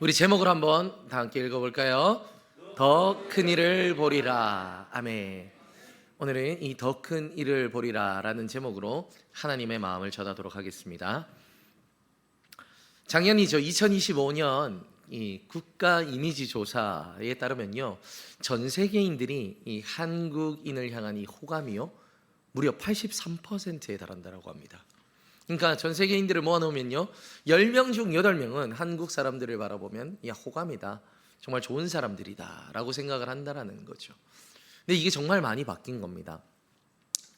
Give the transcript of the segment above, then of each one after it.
우리 제목을 한번 다 함께 읽어볼까요? 더 큰 일을 보리라. 아멘. 오늘은 이 더 큰 일을 보리라 라는 제목으로 하나님의 마음을 전하도록 하겠습니다. 작년이죠. 2025년 이 국가 이미지 조사에 따르면요, 전 세계인들이 이 한국인을 향한 이 호감이요 무려 83%에 달한다고 합니다. 그러니까 전 세계인들을 모아놓으면요 10명 중 8명은 한국 사람들을 바라보면 야, 호감이다, 정말 좋은 사람들이다 라고 생각을 한다라는 거죠. 근데 이게 정말 많이 바뀐 겁니다.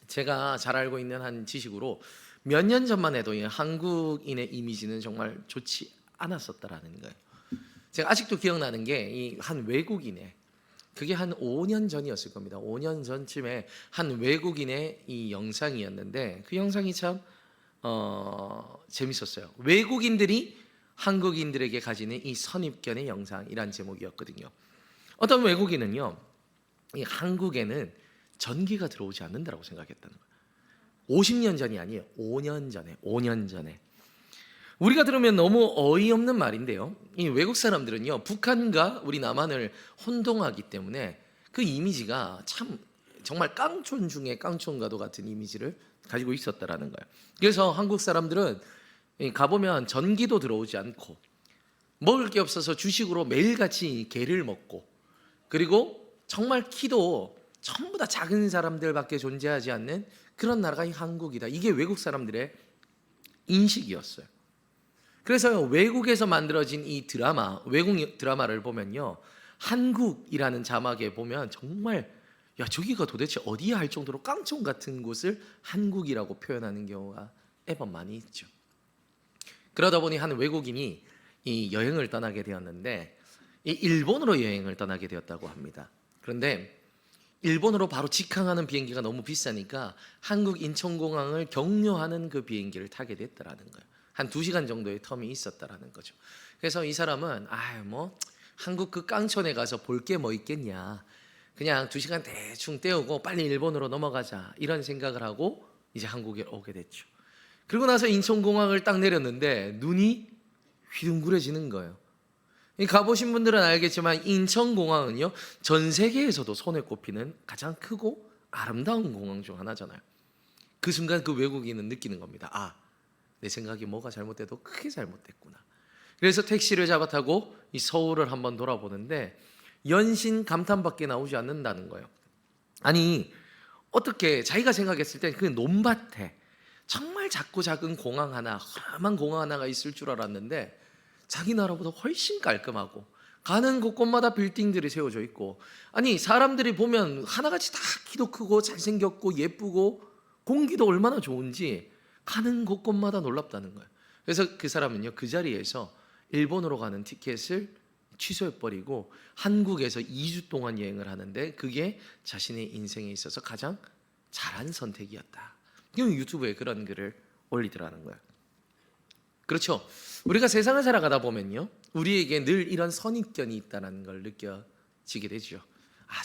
제가 잘 알고 있는 한 지식으로 몇 년 전만 해도 이 한국인의 이미지는 정말 좋지 않았었다라는 거예요. 제가 아직도 기억나는 게 이 한 외국인의, 그게 한 5년 전이었을 겁니다. 5년 전쯤에 한 외국인의 이 영상이었는데 그 영상이 참 재밌었어요. 외국인들이 한국인들에게 가지는 이 선입견의 영상이란 제목이었거든요. 어떤 외국인은요, 이 한국에는 전기가 들어오지 않는다고 생각했다는 거예요. 50년 전이 아니에요. 5년 전에. 우리가 들으면 너무 어이없는 말인데요, 이 외국 사람들은요 북한과 우리 남한을 혼동하기 때문에 그 이미지가 참 정말 깡촌 중에 깡촌과도 같은 이미지를 가지고 있었다라는 거예요. 그래서 한국 사람들은 가보면 전기도 들어오지 않고 먹을 게 없어서 주식으로 매일같이 게를 먹고, 그리고 정말 키도 전부 다 작은 사람들밖에 존재하지 않는 그런 나라가 이 한국이다. 이게 외국 사람들의 인식이었어요. 그래서 외국에서 만들어진 이 드라마, 외국 드라마를 보면요, 한국이라는 자막에 보면 정말 야, 저기가 도대체 어디야 할 정도로 깡총 같은 곳을 한국이라고 표현하는 경우가 애번 많이 있죠. 그러다 보니 한 외국인이 이 여행을 떠나게 되었는데 이 일본으로 여행을 떠나게 되었다고 합니다. 그런데 일본으로 바로 직항하는 비행기가 너무 비싸니까 한국 인천공항을 경유하는 그 비행기를 타게 됐다라는 거예요. 한 2시간 정도의 텀이 있었다라는 거죠. 그래서 이 사람은 한국 그 깡촌에 가서 볼 게 뭐 있겠냐, 그냥 2시간 대충 때우고 빨리 일본으로 넘어가자, 이런 생각을 하고 이제 한국에 오게 됐죠. 그리고 나서 인천공항을 딱 내렸는데 눈이 휘둥그레지는 거예요. 가보신 분들은 알겠지만 인천공항은요 전 세계에서도 손에 꼽히는 가장 크고 아름다운 공항 중 하나잖아요. 그 순간 그 외국인은 느끼는 겁니다. 내 생각이 뭐가 잘못돼도 크게 잘못됐구나. 그래서 택시를 잡아 타고 이 서울을 한번 돌아보는데 연신 감탄밖에 나오지 않는다는 거예요. 아니, 어떻게 자기가 생각했을 때 그 논밭에 정말 작고 작은 공항 하나, 허름한 공항 하나가 있을 줄 알았는데 자기 나라보다 훨씬 깔끔하고 가는 곳곳마다 빌딩들이 세워져 있고, 아니 사람들이 보면 하나같이 다 키도 크고 잘생겼고 예쁘고 공기도 얼마나 좋은지 가는 곳곳마다 놀랍다는 거예요. 그래서 그 사람은요 그 자리에서 일본으로 가는 티켓을 취소해버리고 한국에서 2주 동안 여행을 하는데 그게 자신의 인생에 있어서 가장 잘한 선택이었다. 유튜브에 그런 글을 올리더라는 거예요. 그렇죠. 우리가 세상을 살아가다 보면요 우리에게 늘 이런 선입견이 있다는 걸 느껴지게 되죠.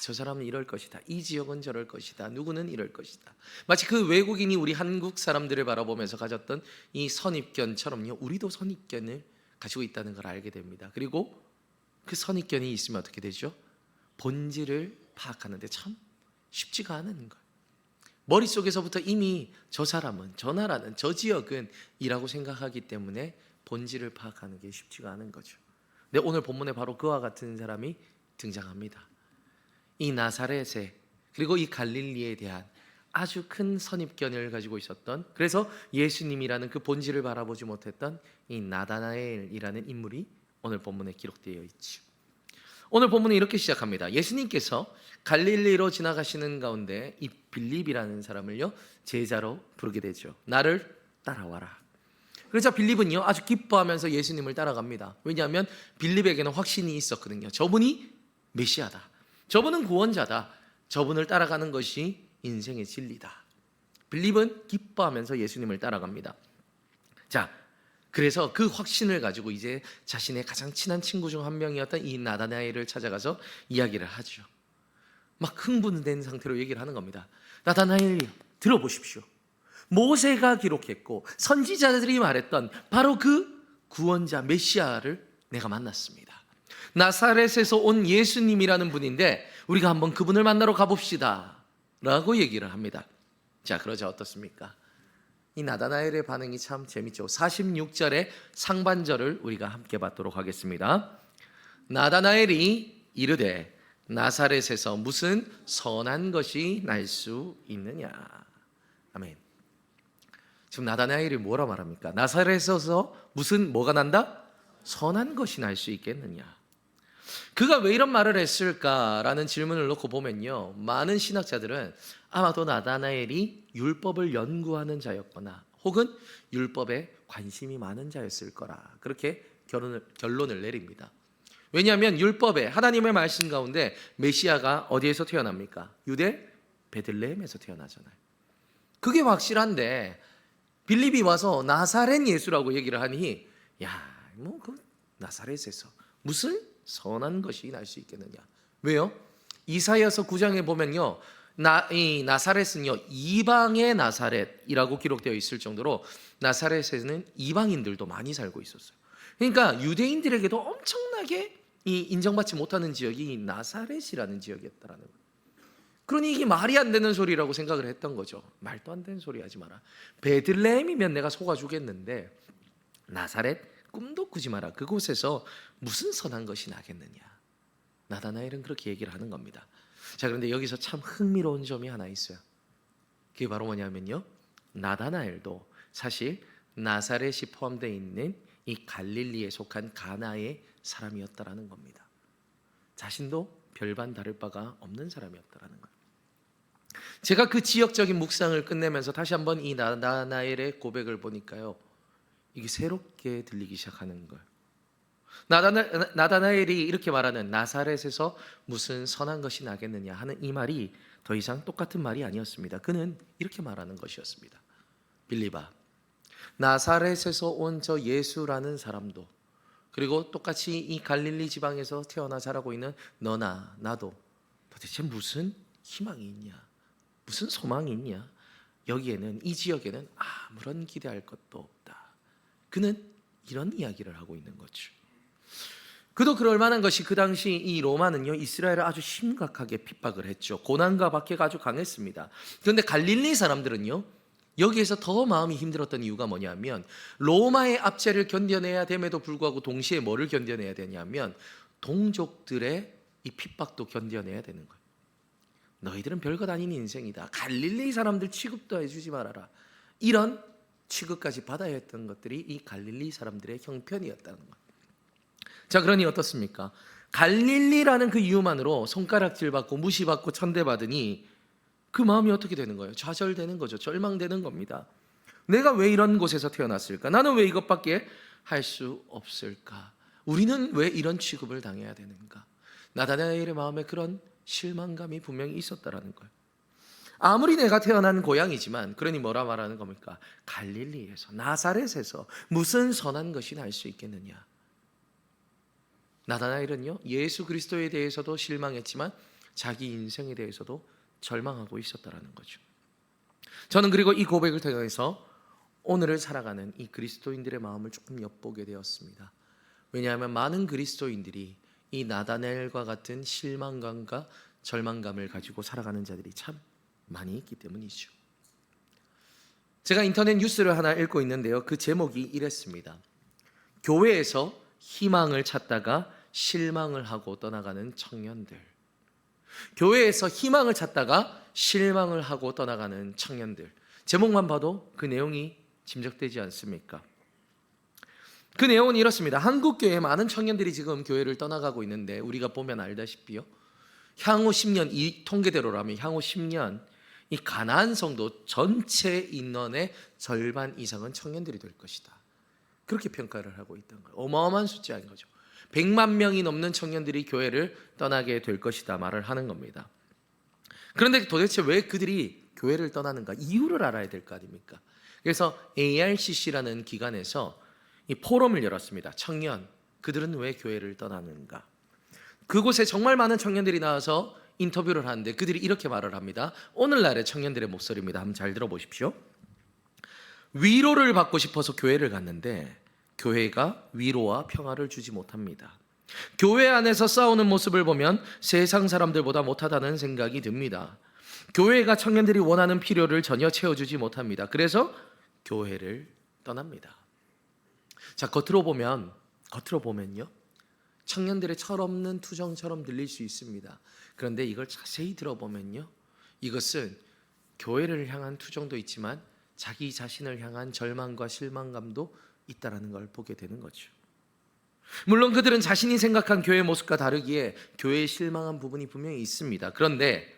저 사람은 이럴 것이다, 이 지역은 저럴 것이다, 누구는 이럴 것이다. 마치 그 외국인이 우리 한국 사람들을 바라보면서 가졌던 이 선입견처럼요 우리도 선입견을 가지고 있다는 걸 알게 됩니다. 그리고 그 선입견이 있으면 어떻게 되죠? 본질을 파악하는데 참 쉽지가 않은 거예요. 머릿속에서부터 이미 저 사람은, 저 나라는, 저 지역은 이라고 생각하기 때문에 본질을 파악하는 게 쉽지가 않은 거죠. 근데 오늘 본문에 바로 그와 같은 사람이 등장합니다. 이 나사렛에, 그리고 이 갈릴리에 대한 아주 큰 선입견을 가지고 있었던, 그래서 예수님이라는 그 본질을 바라보지 못했던 이 나다나엘이라는 인물이 오늘 본문에 기록되어 있죠. 오늘 본문은 이렇게 시작합니다. 예수님께서 갈릴리로 지나가시는 가운데 이 빌립이라는 사람을요 제자로 부르게 되죠. 나를 따라와라. 그래서 빌립은요 아주 기뻐하면서 예수님을 따라갑니다. 왜냐하면 빌립에게는 확신이 있었거든요. 저분이 메시아다, 저분은 구원자다, 저분을 따라가는 것이 인생의 진리다. 빌립은 기뻐하면서 예수님을 따라갑니다. 자, 그래서 그 확신을 가지고 이제 자신의 가장 친한 친구 중 한 명이었던 이 나다나엘을 찾아가서 이야기를 하죠. 막 흥분된 상태로 얘기를 하는 겁니다. 나다나엘, 들어보십시오. 모세가 기록했고 선지자들이 말했던 바로 그 구원자 메시아를 내가 만났습니다. 나사렛에서 온 예수님이라는 분인데 우리가 한번 그분을 만나러 가봅시다 라고 얘기를 합니다. 자, 그러자 어떻습니까? 이 나다나엘의 반응이 참 재밌죠. 46절의 상반절을 우리가 함께 받도록 하겠습니다. 나다나엘이 이르되 나사렛에서 무슨 선한 것이 날 수 있느냐. 아멘. 지금 나다나엘이 뭐라 말합니까? 나사렛에서 무슨 뭐가 난다? 선한 것이 날 수 있겠느냐. 그가 왜 이런 말을 했을까라는 질문을 놓고 보면요, 많은 신학자들은 아마도 나다나엘이 율법을 연구하는 자였거나 혹은 율법에 관심이 많은 자였을 거라, 그렇게 결론을 내립니다. 왜냐하면 율법에 하나님의 말씀 가운데 메시아가 어디에서 태어납니까? 유대 베들레헴에서 태어나잖아요. 그게 확실한데 빌립이 와서 나사렛 예수라고 얘기를 하니, 그 나사렛에서 무슨 선한 것이 날 수 있겠느냐. 왜요? 이사야서 9장에 보면요, 이 나사렛은요 이방의 나사렛이라고 기록되어 있을 정도로 나사렛에는 이방인들도 많이 살고 있었어요. 그러니까 유대인들에게도 엄청나게 이 인정받지 못하는 지역이 이 나사렛이라는 지역이었다라는 거예요. 그러니 이게 말이 안 되는 소리라고 생각을 했던 거죠. 말도 안 되는 소리 하지 마라. 베들레헴이면 내가 속아주겠는데 나사렛 꿈도 꾸지 마라. 그곳에서 무슨 선한 것이 나겠느냐. 나다나엘은 그렇게 얘기를 하는 겁니다. 자, 그런데 여기서 참 흥미로운 점이 하나 있어요. 그게 바로 뭐냐면요, 나다나엘도 사실 나사렛이 포함되어 있는 이 갈릴리에 속한 가나의 사람이었다라는 겁니다. 자신도 별반 다를 바가 없는 사람이었다라는 거예요. 제가 그 지역적인 묵상을 끝내면서 다시 한번 이 나다나엘의 고백을 보니까요, 이게 새롭게 들리기 시작하는 거예요. 나다나엘이 이렇게 말하는 나사렛에서 무슨 선한 것이 나겠느냐 하는 이 말이 더 이상 똑같은 말이 아니었습니다. 그는 이렇게 말하는 것이었습니다. 빌립아, 나사렛에서 온 저 예수라는 사람도, 그리고 똑같이 이 갈릴리 지방에서 태어나 자라고 있는 너나 나도 도대체 무슨 희망이 있냐, 무슨 소망이 있냐. 여기에는, 이 지역에는 아무런 기대할 것도 없다. 그는 이런 이야기를 하고 있는 거죠. 그도 그럴 만한 것이, 그 당시 이 로마는요 이스라엘을 아주 심각하게 핍박을 했죠. 고난과 박해가 아주 강했습니다. 그런데 갈릴리 사람들은요 여기에서 더 마음이 힘들었던 이유가 뭐냐면, 로마의 압제를 견뎌내야 됨에도 불구하고 동시에 뭐를 견뎌내야 되냐면 동족들의 이 핍박도 견뎌내야 되는 거예요. 너희들은 별것 아닌 인생이다. 갈릴리 사람들 취급도 해주지 말아라. 이런 취급까지 받아야 했던 것들이 이 갈릴리 사람들의 형편이었다는 거예요. 자, 그러니 어떻습니까? 갈릴리라는 그 이유만으로 손가락질 받고 무시받고 천대받으니 그 마음이 어떻게 되는 거예요? 좌절되는 거죠. 절망되는 겁니다. 내가 왜 이런 곳에서 태어났을까? 나는 왜 이것밖에 할 수 없을까? 우리는 왜 이런 취급을 당해야 되는가? 나다나엘의 마음에 그런 실망감이 분명히 있었다라는 거예요. 아무리 내가 태어난 고향이지만, 그러니 뭐라 말하는 겁니까? 갈릴리에서, 나사렛에서 무슨 선한 것이 날 수 있겠느냐. 나다나엘은요 예수 그리스도에 대해서도 실망했지만 자기 인생에 대해서도 절망하고 있었다라는 거죠. 저는 그리고 이 고백을 통해서 오늘을 살아가는 이 그리스도인들의 마음을 조금 엿보게 되었습니다. 왜냐하면 많은 그리스도인들이 이 나다나엘과 같은 실망감과 절망감을 가지고 살아가는 자들이 참 많이 있기 때문이죠. 제가 인터넷 뉴스를 하나 읽고 있는데요, 그 제목이 이랬습니다. 교회에서 희망을 찾다가 실망을 하고 떠나가는 청년들. 교회에서 희망을 찾다가 실망을 하고 떠나가는 청년들. 제목만 봐도 그 내용이 짐작되지 않습니까? 그 내용은 이렇습니다. 한국 교회에 많은 청년들이 지금 교회를 떠나가고 있는데, 우리가 보면 알다시피요, 향후 10년, 이 통계대로라면 향후 10년 이 가나안 성도 전체 인원의 절반 이상은 청년들이 될 것이다. 그렇게 평가를 하고 있다는 거예요. 어마어마한 숫자인 거죠. 100만 명이 넘는 청년들이 교회를 떠나게 될 것이다 말을 하는 겁니다. 그런데 도대체 왜 그들이 교회를 떠나는가? 이유를 알아야 될 거 아닙니까? 그래서 ARCC라는 기관에서 이 포럼을 열었습니다. 청년, 그들은 왜 교회를 떠나는가? 그곳에 정말 많은 청년들이 나와서 인터뷰를 하는데 그들이 이렇게 말을 합니다. 오늘날의 청년들의 목소리입니다. 한번 잘 들어보십시오. 위로를 받고 싶어서 교회를 갔는데 교회가 위로와 평화를 주지 못합니다. 교회 안에서 싸우는 모습을 보면 세상 사람들보다 못하다는 생각이 듭니다. 교회가 청년들이 원하는 필요를 전혀 채워주지 못합니다. 그래서 교회를 떠납니다. 자, 겉으로 보면요, 청년들의 철없는 투정처럼 들릴 수 있습니다. 그런데 이걸 자세히 들어보면요, 이것은 교회를 향한 투정도 있지만 자기 자신을 향한 절망과 실망감도 있다라는 걸 보게 되는 거죠. 물론 그들은 자신이 생각한 교회의 모습과 다르기에 교회에 실망한 부분이 분명히 있습니다. 그런데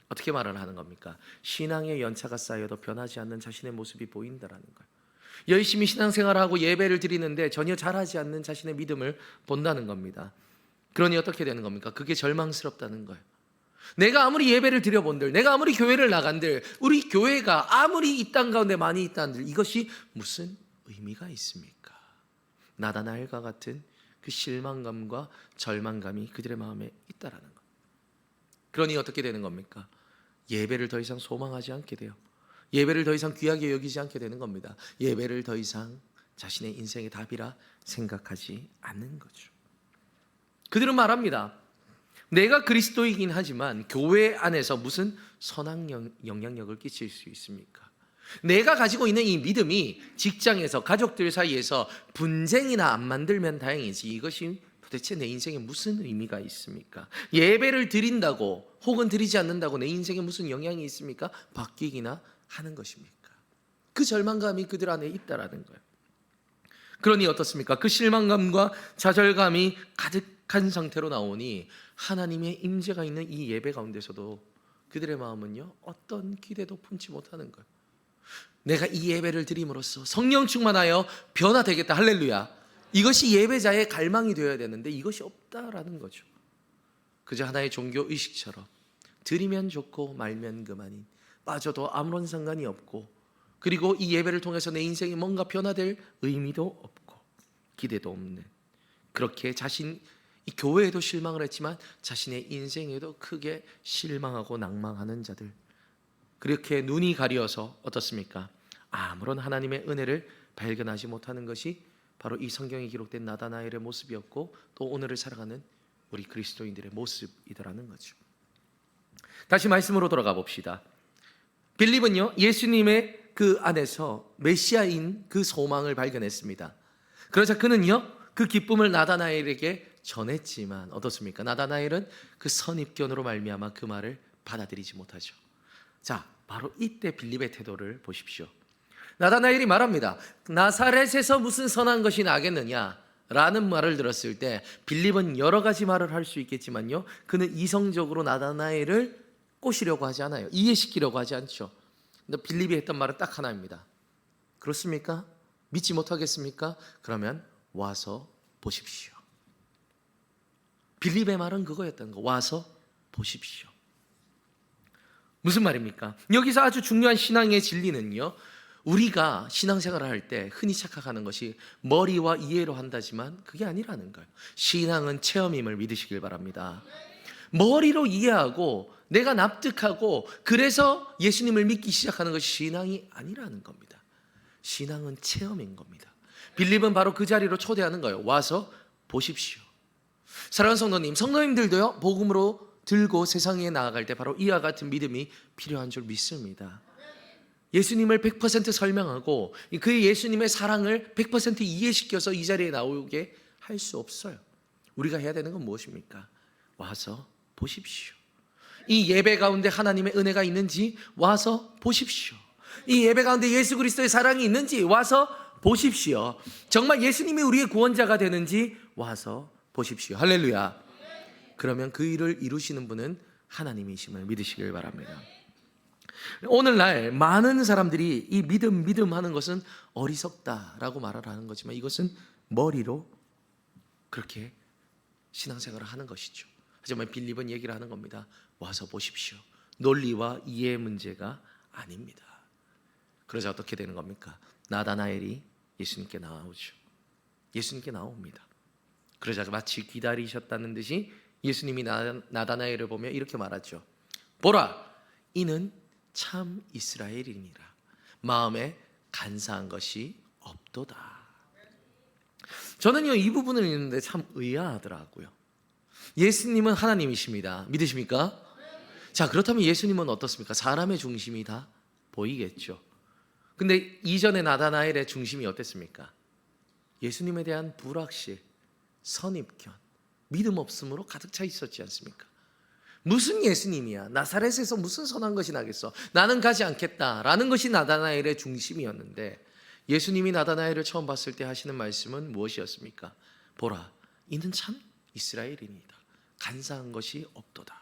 어떻게 말을 하는 겁니까? 신앙의 연차가 쌓여도 변하지 않는 자신의 모습이 보인다라는 거예요. 열심히 신앙생활을 하고 예배를 드리는데 전혀 잘하지 않는 자신의 믿음을 본다는 겁니다. 그러니 어떻게 되는 겁니까? 그게 절망스럽다는 거예요. 내가 아무리 예배를 드려본들, 내가 아무리 교회를 나간들, 우리 교회가 아무리 이 땅 가운데 많이 있다는들, 이것이 무슨 의미가 있습니까? 나다나엘과 같은 그 실망감과 절망감이 그들의 마음에 있다라는 것. 그러니 어떻게 되는 겁니까? 예배를 더 이상 소망하지 않게 돼요. 예배를 더 이상 귀하게 여기지 않게 되는 겁니다. 예배를 더 이상 자신의 인생의 답이라 생각하지 않는 거죠. 그들은 말합니다. 내가 그리스도이긴 하지만 교회 안에서 무슨 선한 영향력을 끼칠 수 있습니까? 내가 가지고 있는 이 믿음이 직장에서, 가족들 사이에서 분쟁이나 안 만들면 다행이지, 이것이 도대체 내 인생에 무슨 의미가 있습니까? 예배를 드린다고 혹은 드리지 않는다고 내 인생에 무슨 영향이 있습니까? 바뀌기나 하는 것입니까? 그 절망감이 그들 안에 있다라는 거예요. 그러니 어떻습니까? 그 실망감과 좌절감이 가득한 상태로 나오니 하나님의 임재가 있는 이 예배 가운데서도 그들의 마음은요, 어떤 기대도 품지 못하는 거예요. 내가 이 예배를 드림으로써 성령 충만하여 변화되겠다, 할렐루야. 이것이 예배자의 갈망이 되어야 되는데 이것이 없다라는 거죠. 그저 하나의 종교 의식처럼 드리면 좋고 말면 그만인, 빠져도 아무런 상관이 없고, 그리고 이 예배를 통해서 내 인생이 뭔가 변화될 의미도 없고 기대도 없는, 그렇게 이 교회에도 실망을 했지만 자신의 인생에도 크게 실망하고 낭망하는 자들, 그렇게 눈이 가려서 어떻습니까? 아무런 하나님의 은혜를 발견하지 못하는 것이 바로 이 성경에 기록된 나다나엘의 모습이었고, 또 오늘을 살아가는 우리 그리스도인들의 모습이더라는 거죠. 다시 말씀으로 돌아가 봅시다. 빌립은요, 예수님의 그 안에서 메시아인 그 소망을 발견했습니다. 그러자 그는요, 그 기쁨을 나다나엘에게 전했지만 어떻습니까? 나다나엘은 그 선입견으로 말미암아 그 말을 받아들이지 못하죠. 자, 바로 이때 빌립의 태도를 보십시오. 나다나엘이 말합니다. 나사렛에서 무슨 선한 것이 나겠느냐 라는 말을 들었을 때 빌립은 여러 가지 말을 할 수 있겠지만요, 그는 이성적으로 나다나엘을 꼬시려고 하지 않아요. 이해시키려고 하지 않죠. 근데 빌립이 했던 말은 딱 하나입니다. 그렇습니까? 믿지 못하겠습니까? 그러면 와서 보십시오. 빌립의 말은 그거였던 거. 와서 보십시오. 무슨 말입니까? 여기서 아주 중요한 신앙의 진리는요, 우리가 신앙생활을 할 때 흔히 착각하는 것이 머리와 이해로 한다지만 그게 아니라는 거예요. 신앙은 체험임을 믿으시길 바랍니다. 머리로 이해하고 내가 납득하고 그래서 예수님을 믿기 시작하는 것이 신앙이 아니라는 겁니다. 신앙은 체험인 겁니다. 빌립은 바로 그 자리로 초대하는 거예요. 와서 보십시오. 사랑하는 성도님들도요, 복음으로 들고 세상에 나아갈 때 바로 이와 같은 믿음이 필요한 줄 믿습니다. 예수님을 100% 설명하고 그 예수님의 사랑을 100% 이해시켜서 이 자리에 나오게 할 수 없어요. 우리가 해야 되는 건 무엇입니까? 와서 보십시오. 이 예배 가운데 하나님의 은혜가 있는지 와서 보십시오. 이 예배 가운데 예수 그리스도의 사랑이 있는지 와서 보십시오. 정말 예수님이 우리의 구원자가 되는지 와서 보십시오. 할렐루야. 그러면 그 일을 이루시는 분은 하나님이심을 믿으시길 바랍니다. 오늘날 많은 사람들이 이 믿음 하는 것은 어리석다라고 말을 하는 거지만 이것은 머리로 그렇게 신앙생활을 하는 것이죠. 하지만 빌립은 얘기를 하는 겁니다. 와서 보십시오. 논리와 이해의 문제가 아닙니다. 그러자 어떻게 되는 겁니까? 나다나엘이 예수님께 나오죠. 예수님께 나옵니다. 그러자 마치 기다리셨다는 듯이 예수님이 나다나엘을 보며 이렇게 말하죠. 보라, 이는 참 이스라엘이니라. 마음에 간사한 것이 없도다. 저는요 이 부분을 읽는데 참 의아하더라고요. 예수님은 하나님이십니다. 믿으십니까? 자, 그렇다면 예수님은 어떻습니까? 사람의 중심이 다 보이겠죠. 근데 이전에 나다나엘의 중심이 어땠습니까? 예수님에 대한 불확실, 선입견, 믿음 없음으로 가득 차 있었지 않습니까? 무슨 예수님이야? 나사렛에서 무슨 선한 것이 나겠어? 나는 가지 않겠다라는 것이 나다나엘의 중심이었는데, 예수님이 나다나엘을 처음 봤을 때 하시는 말씀은 무엇이었습니까? 보라, 이는 참 이스라엘인이다. 간사한 것이 없도다.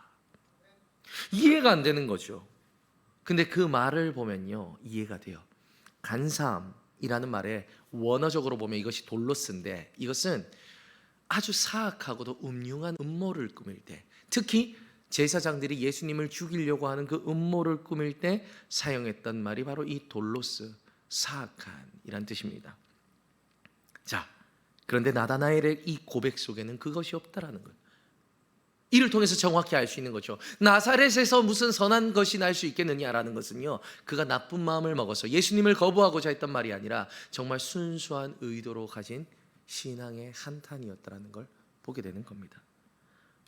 이해가 안 되는 거죠. 근데 그 말을 보면요 이해가 돼요. 간사함이라는 말에 원어적으로 보면 이것이 돌로스인데, 이것은 아주 사악하고도 음흉한 음모를 꾸밀 때, 특히 제사장들이 예수님을 죽이려고 하는 그 음모를 꾸밀 때 사용했던 말이 바로 이 돌로스, 사악한이란 뜻입니다. 자, 그런데 나다나엘의 이 고백 속에는 그것이 없다라는 거예요. 이를 통해서 정확히 알 수 있는 거죠. 나사렛에서 무슨 선한 것이 날 수 있겠느냐라는 것은요, 그가 나쁜 마음을 먹어서 예수님을 거부하고자 했던 말이 아니라 정말 순수한 의도로 가진 신앙의 한탄이었다라는 걸 보게 되는 겁니다.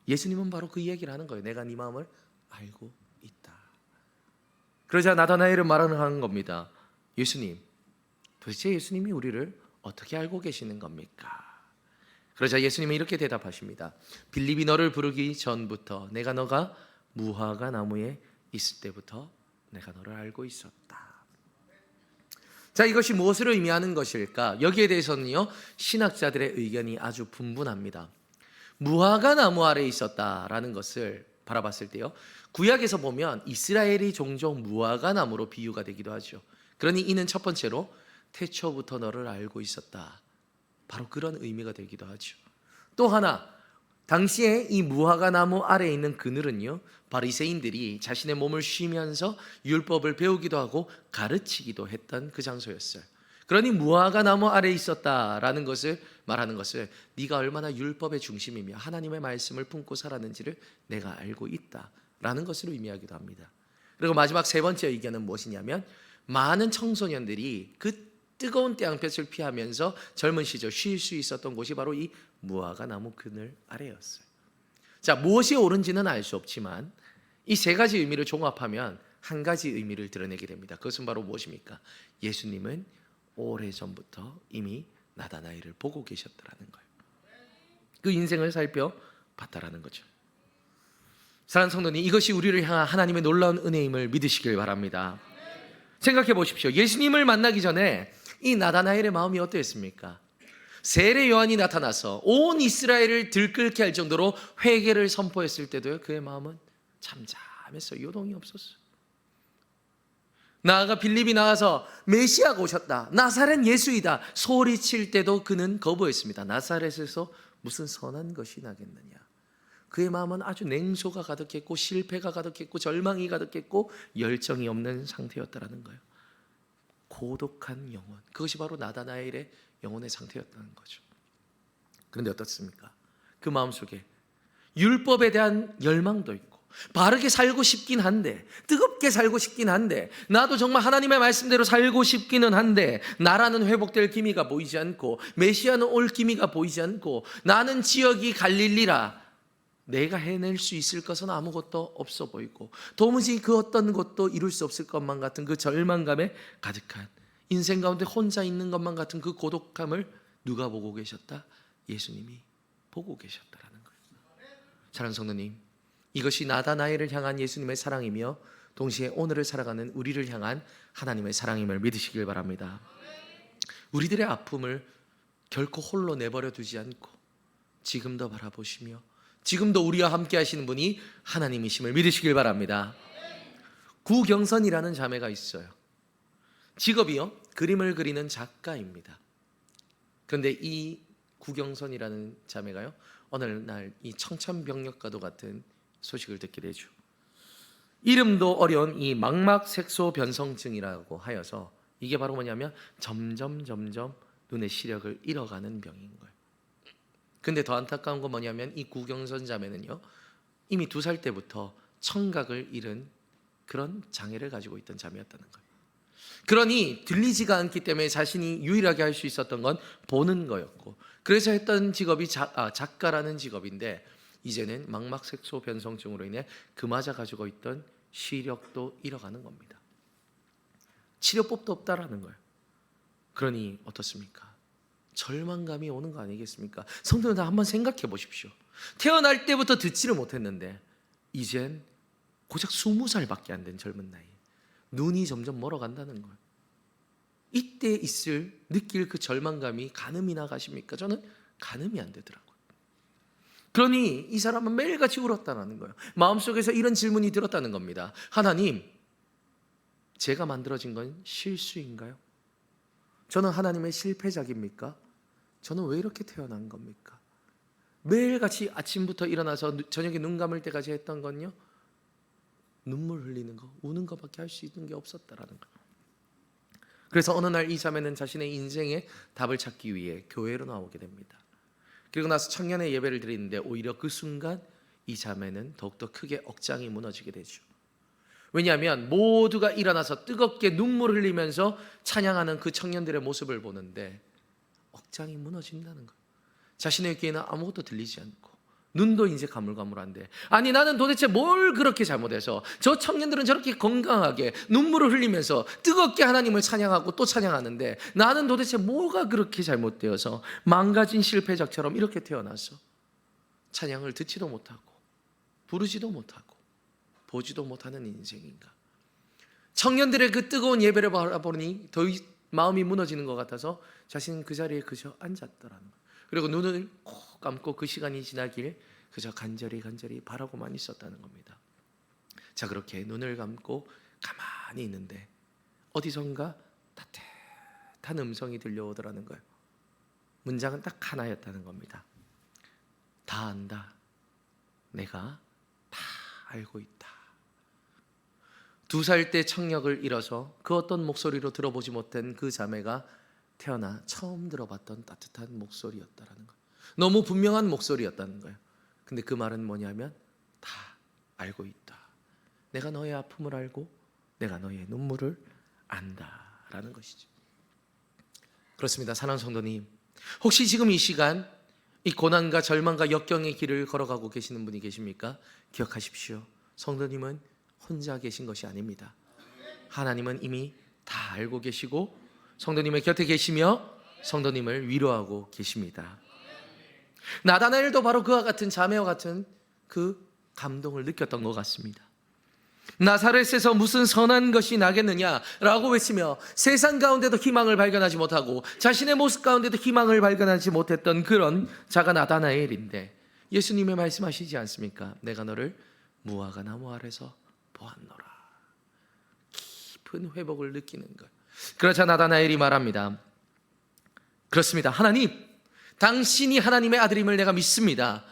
예수님은 바로 그 얘기를 하는 거예요. 내가 네 마음을 알고 있다. 그러자 나다나엘은 말하는 겁니다. 예수님, 도대체 예수님이 우리를 어떻게 알고 계시는 겁니까? 그러자 예수님은 이렇게 대답하십니다. 빌립이 너를 부르기 전부터, 내가 너가 무화과 나무에 있을 때부터 내가 너를 알고 있었다. 자, 이것이 무엇을 의미하는 것일까? 여기에 대해서는요 신학자들의 의견이 아주 분분합니다. 무화과 나무 아래에 있었다라는 것을 바라봤을 때요, 구약에서 보면 이스라엘이 종종 무화과 나무로 비유가 되기도 하죠. 그러니 이는 첫 번째로 태초부터 너를 알고 있었다, 바로 그런 의미가 되기도 하죠. 또 하나, 당시에 이 무화과 나무 아래에 있는 그늘은요, 바리새인들이 자신의 몸을 쉬면서 율법을 배우기도 하고 가르치기도 했던 그 장소였어요. 그러니 무화과 나무 아래에 있었다라는 것을 말하는 것을, 네가 얼마나 율법의 중심이며 하나님의 말씀을 품고 살았는지를 내가 알고 있다라는 것을 의미하기도 합니다. 그리고 마지막 세 번째 의견은 무엇이냐면, 많은 청소년들이 그 뜨거운 태양볕을 피하면서 젊은 시절 쉴 수 있었던 곳이 바로 이 무화과 나무 그늘 아래였어요. 자, 무엇이 옳은지는 알 수 없지만 이 세 가지 의미를 종합하면 한 가지 의미를 드러내게 됩니다. 그것은 바로 무엇입니까? 예수님은 오래전부터 이미 나다나엘을 보고 계셨다라는 거예요. 그 인생을 살펴봤다라는 거죠. 사랑하는 성도님, 이것이 우리를 향한 하나님의 놀라운 은혜임을 믿으시길 바랍니다. 생각해 보십시오. 예수님을 만나기 전에 이 나다나엘의 마음이 어떠했습니까? 세례 요한이 나타나서 온 이스라엘을 들끓게 할 정도로 회개를 선포했을 때도요, 그의 마음은 잠잠했어요. 요동이 없었어요. 나아가 빌립이 나와서 메시아가 오셨다, 나사렛 예수이다 소리칠 때도 그는 거부했습니다. 나사렛에서 무슨 선한 것이 나겠느냐. 그의 마음은 아주 냉소가 가득했고 실패가 가득했고 절망이 가득했고 열정이 없는 상태였다라는 거예요. 고독한 영혼, 그것이 바로 나다나엘의 영혼의 상태였다는 거죠. 그런데 어떻습니까? 그 마음속에 율법에 대한 열망도 있고 바르게 살고 싶긴 한데, 뜨겁게 살고 싶긴 한데, 나도 정말 하나님의 말씀대로 살고 싶기는 한데, 나라는 회복될 기미가 보이지 않고 메시아는 올 기미가 보이지 않고, 나는 지역이 갈릴리라 내가 해낼 수 있을 것은 아무것도 없어 보이고 도무지 그 어떤 것도 이룰 수 없을 것만 같은 그 절망감에 가득한 인생 가운데 혼자 있는 것만 같은 그 고독함을 누가 보고 계셨다? 예수님이 보고 계셨다라는 거예요. 사랑하는 성도님, 이것이 나다나엘을 향한 예수님의 사랑이며 동시에 오늘을 살아가는 우리를 향한 하나님의 사랑임을 믿으시길 바랍니다. 우리들의 아픔을 결코 홀로 내버려 두지 않고 지금도 바라보시며 지금도 우리와 함께 하시는 분이 하나님이심을 믿으시길 바랍니다. 구경선이라는 자매가 있어요. 직업이요, 그림을 그리는 작가입니다. 그런데 이 구경선이라는 자매가요, 어느 날 이 청천벽력과도 같은 소식을 듣게 되죠. 이름도 어려운 이 망막색소 변성증이라고 하여서 이게 바로 뭐냐면 점점 눈의 시력을 잃어가는 병인 거예요. 근데 더 안타까운 건 뭐냐면 이 구경선 자매는요, 이미 2살 때부터 청각을 잃은 그런 장애를 가지고 있던 자매였다는 거예요. 그러니 들리지가 않기 때문에 자신이 유일하게 할 수 있었던 건 보는 거였고, 그래서 했던 직업이 작가라는 직업인데, 이제는 망막색소 변성증으로 인해 금화자 가지고 있던 시력도 잃어가는 겁니다. 치료법도 없다라는 거예요. 그러니 어떻습니까? 절망감이 오는 거 아니겠습니까? 성도들 한번 생각해 보십시오. 태어날 때부터 듣지를 못했는데 이젠 고작 20살밖에 안 된 젊은 나이에 눈이 점점 멀어간다는 거예요. 이때 느낄 그 절망감이 가늠이나 가십니까? 저는 가늠이 안 되더라고요. 그러니 이 사람은 매일같이 울었다는 거예요. 마음속에서 이런 질문이 들었다는 겁니다. 하나님, 제가 만들어진 건 실수인가요? 저는 하나님의 실패작입니까? 저는 왜 이렇게 태어난 겁니까? 매일같이 아침부터 일어나서 저녁에 눈 감을 때까지 했던 건요, 눈물 흘리는 거, 우는 것밖에 할 수 있는 게 없었다라는 거예요. 그래서 어느 날 이 자매는 자신의 인생의 답을 찾기 위해 교회로 나오게 됩니다. 그리고 나서 청년의 예배를 드리는데 오히려 그 순간 이 자매는 더욱더 크게 억장이 무너지게 되죠. 왜냐하면 모두가 일어나서 뜨겁게 눈물 흘리면서 찬양하는 그 청년들의 모습을 보는데 억장이 무너진다는 거예요. 자신의 귀에는 아무것도 들리지 않고 눈도 이제 가물가물한데, 아니 나는 도대체 뭘 그렇게 잘못해서 저 청년들은 저렇게 건강하게 눈물을 흘리면서 뜨겁게 하나님을 찬양하고 또 찬양하는데 나는 도대체 뭐가 그렇게 잘못되어서 망가진 실패작처럼 이렇게 태어나서 찬양을 듣지도 못하고 부르지도 못하고 보지도 못하는 인생인가. 청년들의 그 뜨거운 예배를 바라보니 더 마음이 무너지는 것 같아서 자신은 그 자리에 그저 앉았더라는 거예요. 그리고 눈을 꼭 감고 그 시간이 지나길 그저 간절히 바라고만 있었다는 겁니다. 자, 그렇게 눈을 감고 가만히 있는데 어디선가 따뜻한 음성이 들려오더라는 거예요. 문장은 딱 하나였다는 겁니다. 다 안다. 내가 다 알고 있다. 2살 때 청력을 잃어서 그 어떤 목소리로 들어보지 못한 그 자매가 태어나 처음 들어봤던 따뜻한 목소리였다라는 거예요. 너무 분명한 목소리였다는 거예요. 근데 그 말은 뭐냐면 다 알고 있다. 내가 너의 아픔을 알고 내가 너의 눈물을 안다라는 것이죠. 그렇습니다. 사랑하는 성도님, 혹시 지금 이 시간 이 고난과 절망과 역경의 길을 걸어가고 계시는 분이 계십니까? 기억하십시오. 성도님은 혼자 계신 것이 아닙니다. 하나님은 이미 다 알고 계시고 성도님의 곁에 계시며 성도님을 위로하고 계십니다. 나다나엘도 바로 그와 같은 자매와 같은 그 감동을 느꼈던 것 같습니다. 나사렛에서 무슨 선한 것이 나겠느냐라고 외치며 세상 가운데도 희망을 발견하지 못하고 자신의 모습 가운데도 희망을 발견하지 못했던 그런 자가 나다나엘인데, 예수님이 말씀하시지 않습니까? 내가 너를 무화과 나무 아래서 보았노라. 깊은 회복을 느끼는 것. 그러자 나다나엘이 말합니다. 그렇습니다. 하나님, 당신이 하나님의 아들임을 내가 믿습니다.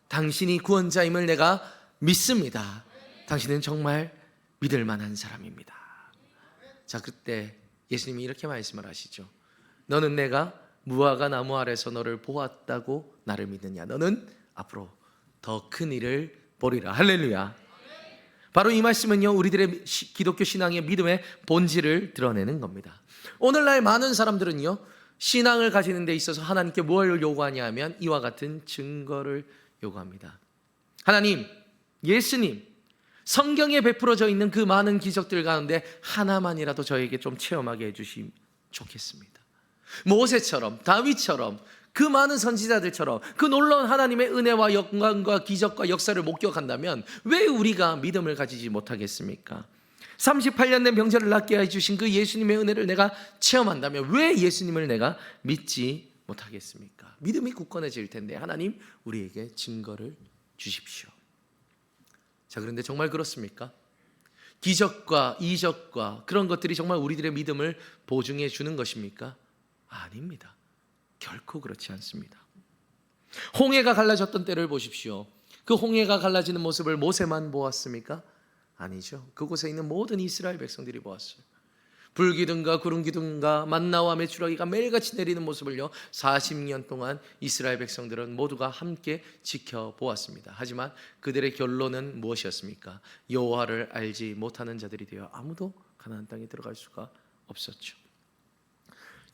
당신이 구원자임을 내가 믿습니다. 당신은 정말 믿을 만한 사람입니다. 자, 그때 예수님이 이렇게 말씀을 하시죠. 너는 내가 무화과 나무 아래서 너를 보았다고 나를 믿느냐? 너는 앞으로 더 큰 일을 보리라. 할렐루야. 바로 이 말씀은요, 우리들의 기독교 신앙의 믿음의 본질을 드러내는 겁니다. 오늘날 많은 사람들은요, 신앙을 가지는 데 있어서 하나님께 뭘 요구하냐 하면 이와 같은 증거를 요구합니다. 하나님, 예수님, 성경에 베풀어져 있는 그 많은 기적들 가운데 하나만이라도 저에게 좀 체험하게 해주시면 좋겠습니다. 모세처럼, 다윗처럼, 그 많은 선지자들처럼 그 놀라운 하나님의 은혜와 영광과 기적과 역사를 목격한다면 왜 우리가 믿음을 가지지 못하겠습니까? 38년 된 병자를 낫게 해주신 그 예수님의 은혜를 내가 체험한다면 왜 예수님을 내가 믿지 못하겠습니까? 믿음이 굳건해질 텐데 하나님, 우리에게 증거를 주십시오. 자, 그런데 정말 그렇습니까? 기적과 이적과 그런 것들이 정말 우리들의 믿음을 보증해 주는 것입니까? 아닙니다. 결코 그렇지 않습니다. 홍해가 갈라졌던 때를 보십시오. 그 홍해가 갈라지는 모습을 모세만 보았습니까? 아니죠. 그곳에 있는 모든 이스라엘 백성들이 보았어요. 불기둥과 구름기둥과 만나와 메추라기가 매일같이 내리는 모습을요, 40년 동안 이스라엘 백성들은 모두가 함께 지켜보았습니다. 하지만 그들의 결론은 무엇이었습니까? 여호와를 알지 못하는 자들이 되어 아무도 가나안 땅에 들어갈 수가 없었죠.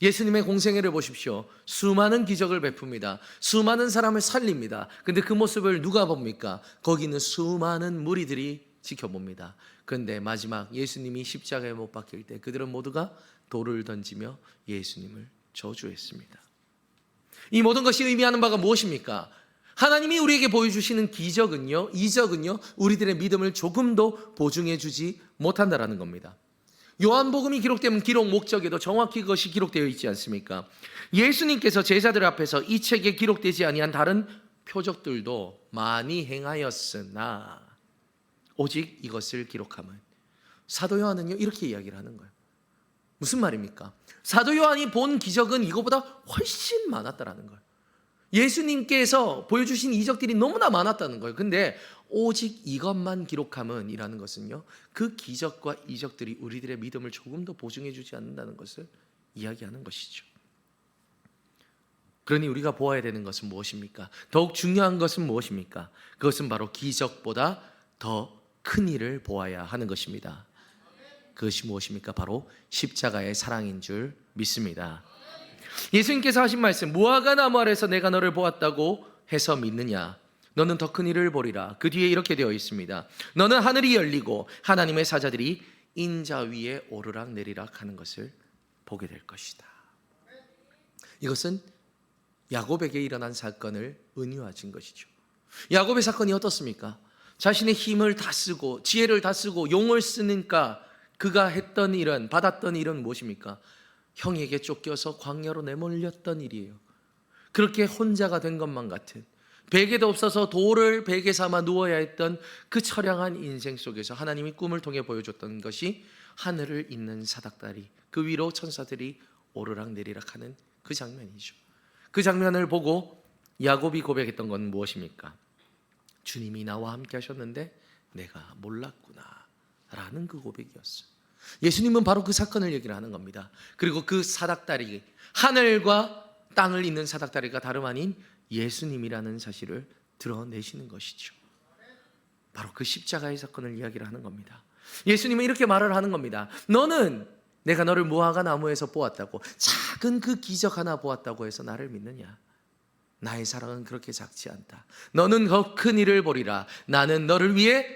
예수님의 공생애를 보십시오. 수많은 기적을 베풉니다. 수많은 사람을 살립니다. 근데 그 모습을 누가 봅니까? 거기 있는 수많은 무리들이 지켜봅니다. 그런데 마지막 예수님이 십자가에 못 박힐 때 그들은 모두가 돌을 던지며 예수님을 저주했습니다. 이 모든 것이 의미하는 바가 무엇입니까? 하나님이 우리에게 보여주시는 기적은요, 이적은요, 우리들의 믿음을 조금도 보증해 주지 못한다라는 겁니다. 요한복음이 기록된 기록 목적에도 정확히 그것이 기록되어 있지 않습니까? 예수님께서 제자들 앞에서 이 책에 기록되지 아니한 다른 표적들도 많이 행하였으나 오직 이것을 기록함은, 사도 요한은요 이렇게 이야기를 하는 거예요. 무슨 말입니까? 사도 요한이 본 기적은 이거보다 훨씬 많았다라는 거예요. 예수님께서 보여주신 이적들이 너무나 많았다는 거예요. 근데 오직 이것만 기록함은 이라는 것은요, 그 기적과 이적들이 우리들의 믿음을 조금도 보증해 주지 않는다는 것을 이야기하는 것이죠. 그러니 우리가 보아야 되는 것은 무엇입니까? 더욱 중요한 것은 무엇입니까? 그것은 바로 기적보다 더 큰 일을 보아야 하는 것입니다. 그것이 무엇입니까? 바로 십자가의 사랑인 줄 믿습니다. 예수님께서 하신 말씀, 무화과 나무 아래서 내가 너를 보았다고 해서 믿느냐? 너는 더 큰 일을 보리라. 그 뒤에 이렇게 되어 있습니다. 너는 하늘이 열리고 하나님의 사자들이 인자 위에 오르락 내리락 하는 것을 보게 될 것이다. 이것은 야곱에게 일어난 사건을 은유하신 것이죠. 야곱의 사건이 어떻습니까? 자신의 힘을 다 쓰고 지혜를 다 쓰고 용을 쓰니까 그가 했던 일은, 받았던 일은 무엇입니까? 형에게 쫓겨서 광야로 내몰렸던 일이에요. 그렇게 혼자가 된 것만 같은, 베개도 없어서 돌을 베개 삼아 누워야 했던 그 처량한 인생 속에서 하나님이 꿈을 통해 보여줬던 것이 하늘을 잇는 사닥다리, 그 위로 천사들이 오르락 내리락 하는 그 장면이죠. 그 장면을 보고 야곱이 고백했던 건 무엇입니까? 주님이 나와 함께 하셨는데 내가 몰랐구나 라는 그 고백이었어요. 예수님은 바로 그 사건을 얘기를 하는 겁니다. 그리고 그 사닥다리, 하늘과 땅을 잇는 사닥다리가 다름 아닌 예수님이라는 사실을 드러내시는 것이죠. 바로 그 십자가의 사건을 이야기를 하는 겁니다. 예수님은 이렇게 말을 하는 겁니다. 너는 내가 너를 무화과 나무에서 보았다고, 작은 그 기적 하나 보았다고 해서 나를 믿느냐? 나의 사랑은 그렇게 작지 않다. 너는 더 큰 일을 보리라. 나는 너를 위해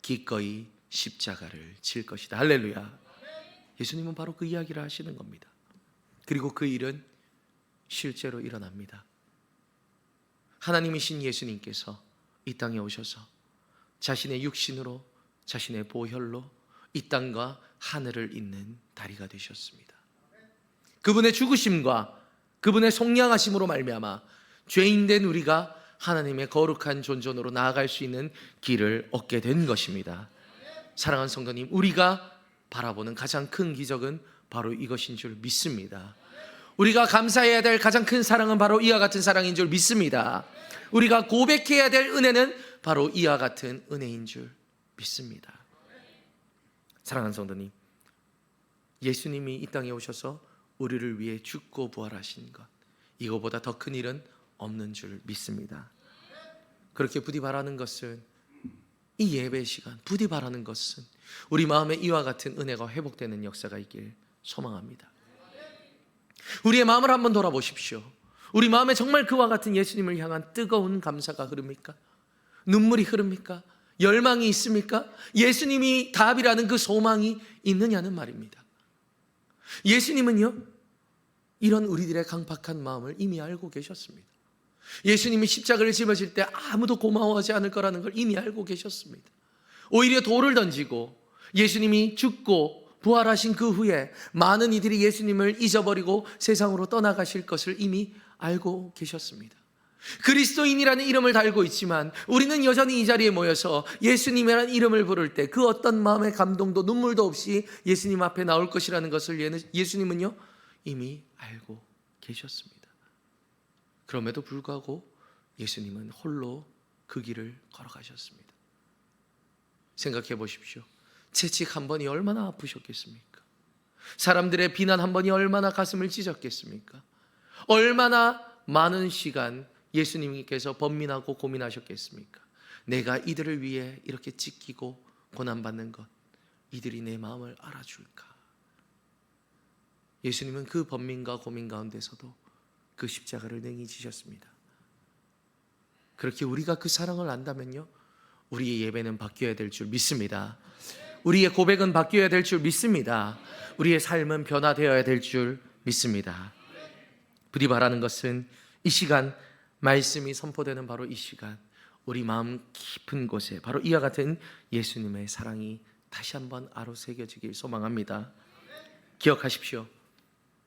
기꺼이 십자가를 질 것이다. 할렐루야. 예수님은 바로 그 이야기를 하시는 겁니다. 그리고 그 일은 실제로 일어납니다. 하나님이신 예수님께서 이 땅에 오셔서 자신의 육신으로, 자신의 보혈로 이 땅과 하늘을 잇는 다리가 되셨습니다. 그분의 죽으심과 그분의 속량하심으로 말미암아 죄인된 우리가 하나님의 거룩한 존전으로 나아갈 수 있는 길을 얻게 된 것입니다. 사랑하는 성도님, 우리가 바라보는 가장 큰 기적은 바로 이것인 줄 믿습니다. 우리가 감사해야 될 가장 큰 사랑은 바로 이와 같은 사랑인 줄 믿습니다. 우리가 고백해야 될 은혜는 바로 이와 같은 은혜인 줄 믿습니다. 사랑하는 성도님, 예수님이 이 땅에 오셔서 우리를 위해 죽고 부활하신 것, 이거보다 더 큰 일은 없는 줄 믿습니다. 그렇게 부디 바라는 것은, 이 예배 시간 부디 바라는 것은 우리 마음에 이와 같은 은혜가 회복되는 역사가 있길 소망합니다. 우리의 마음을 한번 돌아보십시오. 우리 마음에 정말 그와 같은 예수님을 향한 뜨거운 감사가 흐릅니까? 눈물이 흐릅니까? 열망이 있습니까? 예수님이 답이라는 그 소망이 있느냐는 말입니다. 예수님은요, 이런 우리들의 강팍한 마음을 이미 알고 계셨습니다. 예수님이 십자가를 짊어질 때 아무도 고마워하지 않을 거라는 걸 이미 알고 계셨습니다. 오히려 돌을 던지고 예수님이 죽고 부활하신 그 후에 많은 이들이 예수님을 잊어버리고 세상으로 떠나가실 것을 이미 알고 계셨습니다. 그리스도인이라는 이름을 달고 있지만 우리는 여전히 이 자리에 모여서 예수님이라는 이름을 부를 때 그 어떤 마음의 감동도 눈물도 없이 예수님 앞에 나올 것이라는 것을 예수님은요 이미 알고 계셨습니다. 그럼에도 불구하고 예수님은 홀로 그 길을 걸어가셨습니다. 생각해 보십시오. 채찍 한 번이 얼마나 아프셨겠습니까? 사람들의 비난 한 번이 얼마나 가슴을 찢었겠습니까? 얼마나 많은 시간 예수님께서 번민하고 고민하셨겠습니까? 내가 이들을 위해 이렇게 찢기고 고난받는 것, 이들이 내 마음을 알아줄까? 예수님은 그 번민과 고민 가운데서도 그 십자가를 능히 지셨습니다. 그렇게 우리가 그 사랑을 안다면요, 우리의 예배는 바뀌어야 될 줄 믿습니다. 우리의 고백은 바뀌어야 될 줄 믿습니다. 우리의 삶은 변화되어야 될 줄 믿습니다. 부디 바라는 것은 이 시간 말씀이 선포되는 바로 이 시간, 우리 마음 깊은 곳에 바로 이와 같은 예수님의 사랑이 다시 한번 아로새겨지길 소망합니다. 기억하십시오.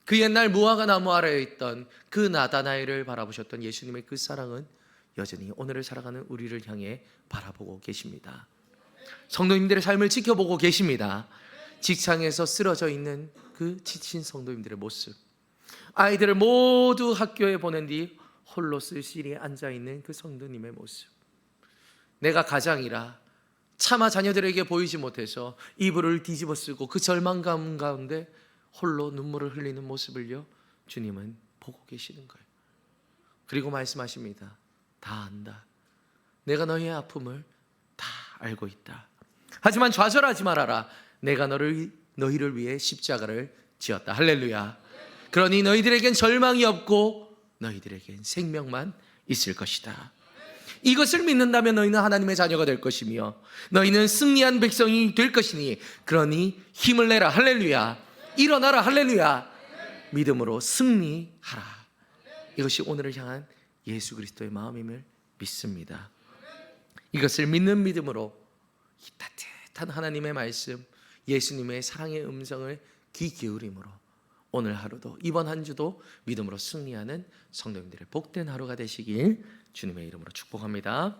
그 옛날 무화과 나무 아래에 있던 그 나다나엘을 바라보셨던 예수님의 그 사랑은 여전히 오늘을 살아가는 우리를 향해 바라보고 계십니다. 성도님들의 삶을 지켜보고 계십니다. 직장에서 쓰러져 있는 그 지친 성도님들의 모습, 아이들을 모두 학교에 보낸 뒤 홀로 쓸쓸히 앉아있는 그 성도님의 모습, 내가 가장이라 차마 자녀들에게 보이지 못해서 이불을 뒤집어 쓰고 그 절망감 가운데 홀로 눈물을 흘리는 모습을요, 주님은 보고 계시는 거예요. 그리고 말씀하십니다. 다 안다. 내가 너희의 아픔을 다 알고 있다. 하지만 좌절하지 말아라. 내가 너희를 위해 십자가를 지었다. 할렐루야. 그러니 너희들에겐 절망이 없고 너희들에겐 생명만 있을 것이다. 이것을 믿는다면 너희는 하나님의 자녀가 될 것이며 너희는 승리한 백성이 될 것이니 그러니 힘을 내라. 할렐루야. 일어나라. 할렐루야. 믿음으로 승리하라. 이것이 오늘을 향한 예수 그리스도의 마음임을 믿습니다. 이것을 믿는 믿음으로 이 따뜻한 하나님의 말씀, 예수님의 사랑의 음성을 귀 기울임으로 오늘 하루도, 이번 한 주도 믿음으로 승리하는 성도님들의 복된 하루가 되시길 주님의 이름으로 축복합니다.